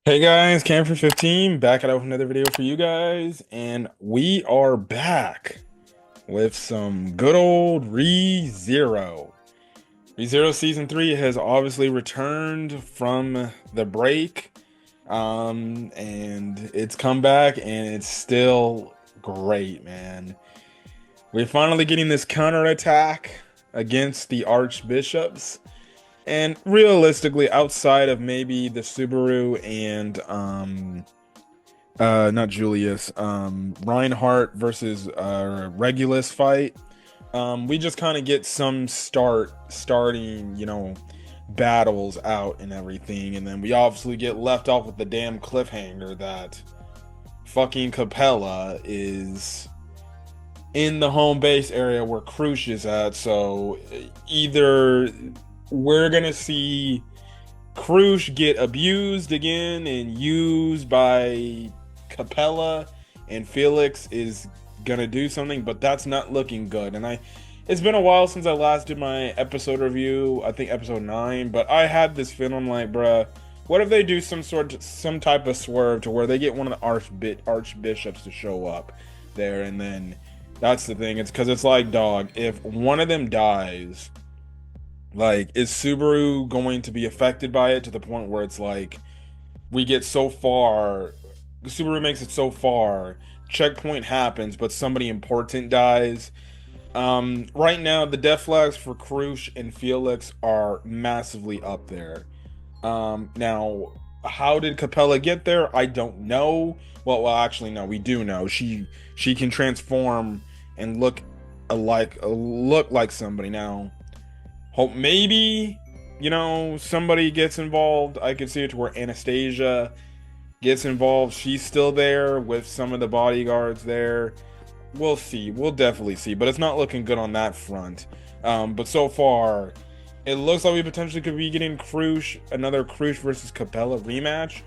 Hey guys, Cam for 15 back out with another video for you guys, and we are back with some good old ReZero. ReZero Season 3 has obviously returned from the break, and it's come back and it's still great, man. We're finally getting this counterattack against the Archbishops. And realistically, outside of maybe the Subaru and not Julius, Reinhardt versus Regulus fight, we just kind of get some starting, battles out and everything, and then we obviously get left off with the damn cliffhanger that fucking Capella is in the home base area where Crush is at. So either we're gonna see Crush get abused again and used by Capella, and Felix is gonna do something, but that's not looking good. And it's been a while since I last did my episode review, I think episode 9, but I had this feeling like, bruh, what if they do some type of swerve to where they get one of the archbishops to show up there, and then that's the thing. It's because it's like, dog, if one of them dies, like, is Subaru going to be affected by it to the point where it's like we get so far, Subaru makes it so far, checkpoint happens, but somebody important dies. Right now, the death flags for Crush and Felix are massively up there. Now, how did Capella get there? I don't know. Well, actually, no, we do know. She can transform and look like somebody now. Hope maybe, somebody gets involved. I could see it to where Anastasia gets involved. She's still there with some of the bodyguards there. We'll see. We'll definitely see. But it's not looking good on that front. But so far, it looks like we potentially could be getting another Crush versus Capella rematch.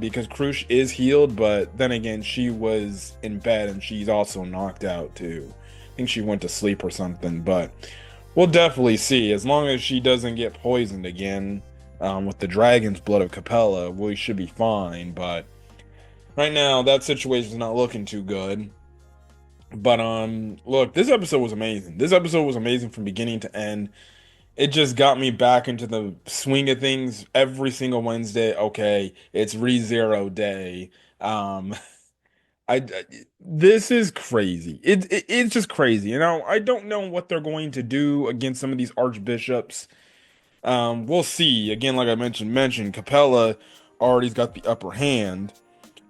Because Crush is healed, but then again, she was in bed and she's also knocked out too. I think she went to sleep or something, but we'll definitely see. As long as she doesn't get poisoned again, with the dragon's blood of Capella, we should be fine. But right now, that situation is not looking too good. But look, this episode was amazing. This episode was amazing from beginning to end. It just got me back into the swing of things every single Wednesday. Okay, it's ReZero day. Um, I this is crazy. It's just crazy. I don't know what they're going to do against some of these archbishops. We'll see. Again, like I mentioned Capella already's got the upper hand.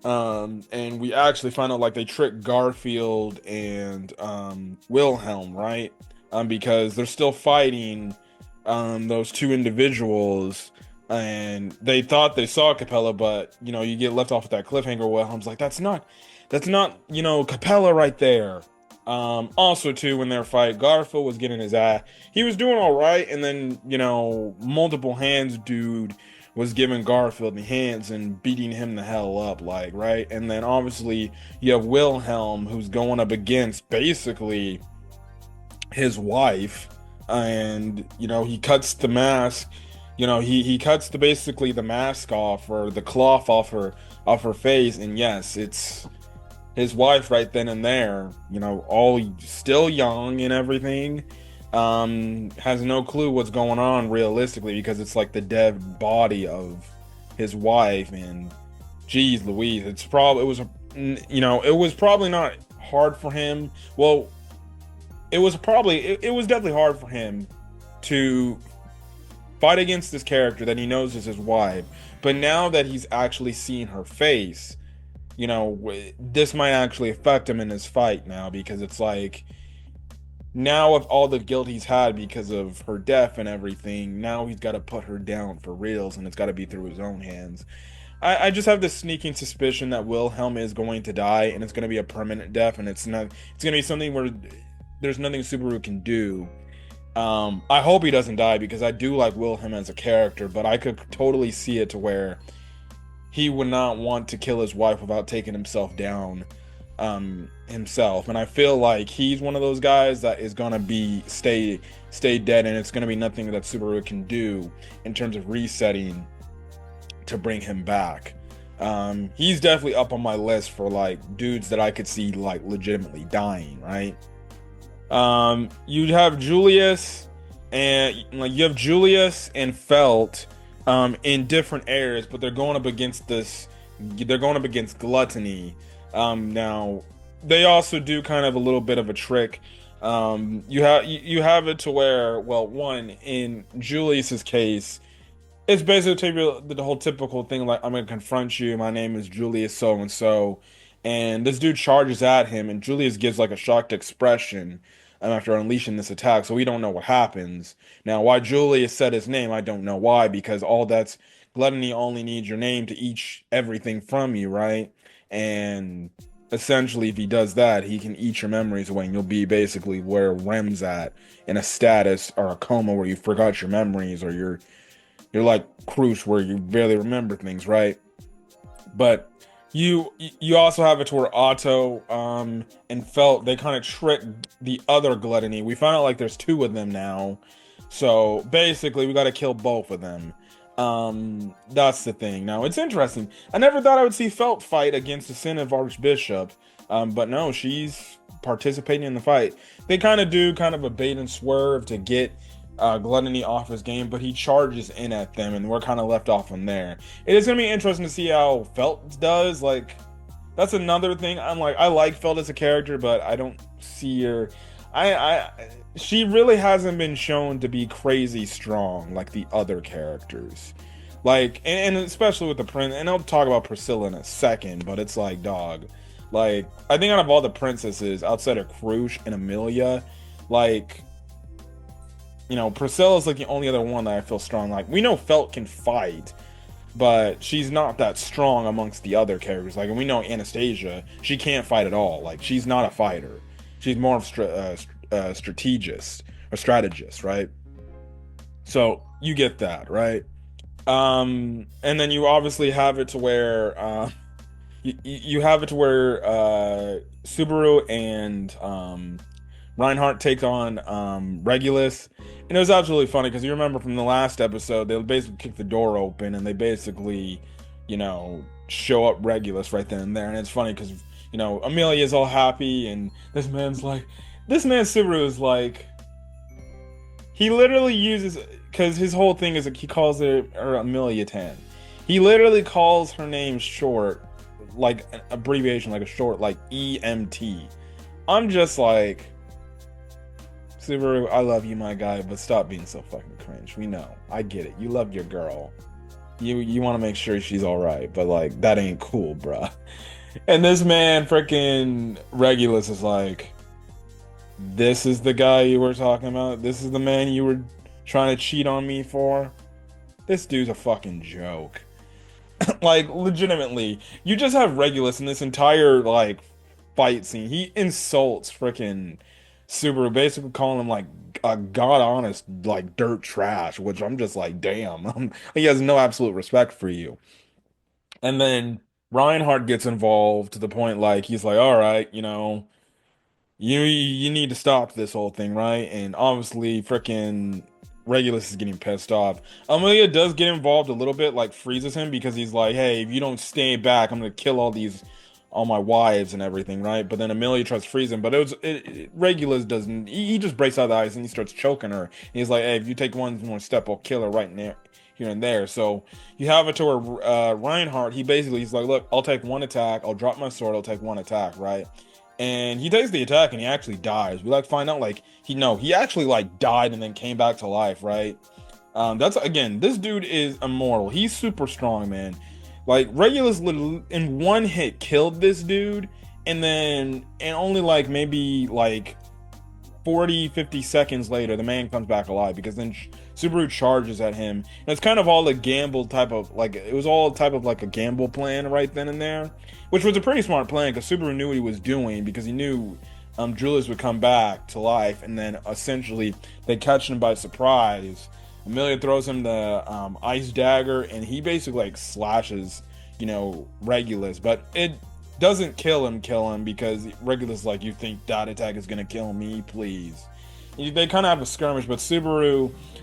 And we actually find out like they tricked Garfield and Wilhelm, right? Because they're still fighting those two individuals, and they thought they saw Capella, but you get left off with that cliffhanger. Wilhelm's like, that's not Capella right there. Also too, when their fight, Garfield was getting his ass. He was doing all right, and then multiple hands dude was giving Garfield the hands and beating him the hell up, like, right? And then obviously you have Wilhelm, who's going up against basically his wife, and he cuts the mask. He cuts basically the mask off, or the cloth off her face, and yes, it's his wife right then and there. All still young and everything, has no clue what's going on realistically, because it's like the dead body of his wife. And geez Louise, it was probably not hard for him. Well, it was definitely hard for him to fight against this character that he knows is his wife, but now that he's actually seen her face, this might actually affect him in his fight now, because it's like, now with all the guilt he's had because of her death and everything, now he's got to put her down for reals, and it's got to be through his own hands. I just have this sneaking suspicion that Wilhelm is going to die, and it's going to be a permanent death, and it's going to be something where there's nothing Subaru can do. I hope he doesn't die, because I do like Wilhelm as a character, but I could totally see it to where he would not want to kill his wife without taking himself down himself. And I feel like he's one of those guys that is gonna stay dead, and it's gonna be nothing that Subaru can do in terms of resetting to bring him back. He's definitely up on my list for like dudes that I could see like legitimately dying, right? You'd have Julius and Felt in different areas, but they're going up against Gluttony. Now they also do kind of a little bit of a trick. You have it to where, well, one, in Julius's case, it's basically the whole typical thing, like, I'm gonna confront you, my name is Julius so and so, and this dude charges at him, and Julius gives like a shocked expression after unleashing this attack, so we don't know what happens. Now, why Julius said his name, I don't know why, because all that's Gluttony only needs your name to eat everything from you, right? And essentially, if he does that, he can eat your memories away, and you'll be basically where Rem's at, in a status or a coma where you forgot your memories, or you're like Cruise where you barely remember things, right? But you also have it to where Otto and Felt, they kind of trick the other Gluttony. We found out like there's two of them now, so basically we got to kill both of them. That's the thing. Now it's interesting. I never thought I would see Felt fight against the Sin of Archbishop, but no, she's participating in the fight. They kind of do kind of a bait and swerve to get Gluttony off his game, but he charges in at them, and we're kind of left off from there. It is going to be interesting to see how Felt does. Like, that's another thing. I'm like, I like Felt as a character, but I don't see her. She really hasn't been shown to be crazy strong like the other characters. Like, and especially with the prince. And I'll talk about Priscilla in a second, but it's like, dog. Like, I think out of all the princesses outside of Crush and Amelia, like, you know, Priscilla's like the only other one that I feel strong. Like, we know Felt can fight, but she's not that strong amongst the other characters. Like, and we know Anastasia, she can't fight at all. Like, she's not a fighter. She's more of strategist, right? So you get that, right? And then you obviously have it to where you have it to where Subaru and Reinhardt take on Regulus. And it was absolutely funny because you remember from the last episode, they basically kick the door open and they basically, you know, show up Regulus right then and there. And it's funny because, you know, Amelia's all happy and this man Subaru is like, he literally uses, because his whole thing is like, he calls her Amelia Tan. He literally calls her name short, like an abbreviation, like a short, like EMT. I'm just like, Subaru, I love you, my guy, but stop being so fucking cringe. We know. I get it. You love your girl. You want to make sure she's all right, but like, that ain't cool, bruh. And this man, freaking Regulus, is like, this is the guy you were talking about? This is the man you were trying to cheat on me for? This dude's a fucking joke. Like, legitimately, you just have Regulus in this entire, like, fight scene. He insults freaking Subaru, basically calling him like a god honest like dirt trash, which I'm just like, damn. He has no absolute respect for you. And then Reinhardt gets involved to the point like he's like, all right, you know, you need to stop this whole thing, right? And obviously freaking Regulus is getting pissed off. Amelia does get involved a little bit, like freezes him because he's like, hey, if you don't stay back, I'm gonna kill all my wives and everything, right? But then Amelia tries to freeze him, but Regulus doesn't. He just breaks out the ice and he starts choking her. And he's like, hey, if you take one more step, I'll kill her right now, here and there. So you have it to where Reinhardt, he's like, look, I'll take one attack, I'll drop my sword, I'll take one attack, right? And he takes the attack and he actually dies. We like find out like he actually like died and then came back to life, right? That's, again, this dude is immortal. He's super strong, man. Like, Regulus in one hit killed this dude, and only like maybe like 40-50 seconds later, the man comes back alive because then Subaru charges at him. And it's kind of all a gamble type of, like, it was all type of like a gamble plan right then and there, which was a pretty smart plan because Subaru knew what he was doing because he knew Julius would come back to life, and then essentially they catch him by surprise. Amelia throws him the ice dagger, and he basically like slashes, you know, Regulus, but it doesn't kill him because Regulus is like, you think that attack is gonna kill me, please? They kind of have a skirmish, but Subaru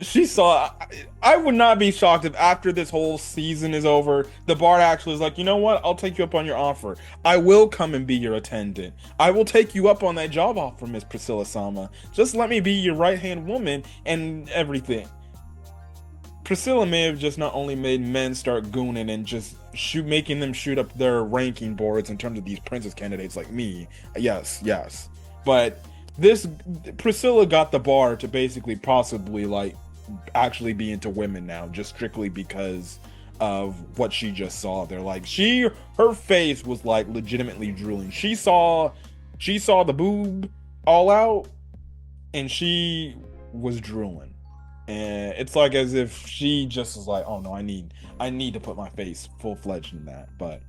She saw. I would not be shocked if after this whole season is over, the bard actually is like, you know what? I'll take you up on your offer. I will come and be your attendant. I will take you up on that job offer, Miss Priscilla Sama. Just let me be your right hand woman and everything. Priscilla may have just not only made men start gooning and just making them shoot up their ranking boards in terms of these princess candidates like me. Yes, yes. But this Priscilla got the bar to basically possibly like actually be into women now, just strictly because of what she just saw. They're like her face was like legitimately drooling. She saw the boob all out and she was drooling. And it's like as if she just was like, oh no, I need to put my face full-fledged in that. But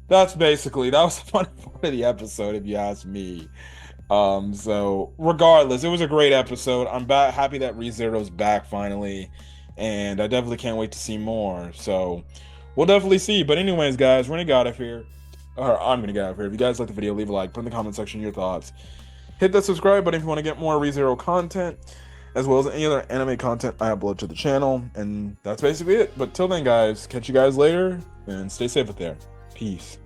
that was the funny part of the episode, if you ask me. So regardless, it was a great episode. I'm happy that ReZero's back finally, and I definitely can't wait to see more. So we'll definitely see. But anyways, guys, we're gonna get out of here. Or I'm gonna get out of here. If you guys like the video, leave a like, put in the comment section your thoughts. Hit that subscribe button if you want to get more ReZero content, as well as any other anime content I upload to the channel. And that's basically it. But till then, guys, catch you guys later, and stay safe out there. Peace.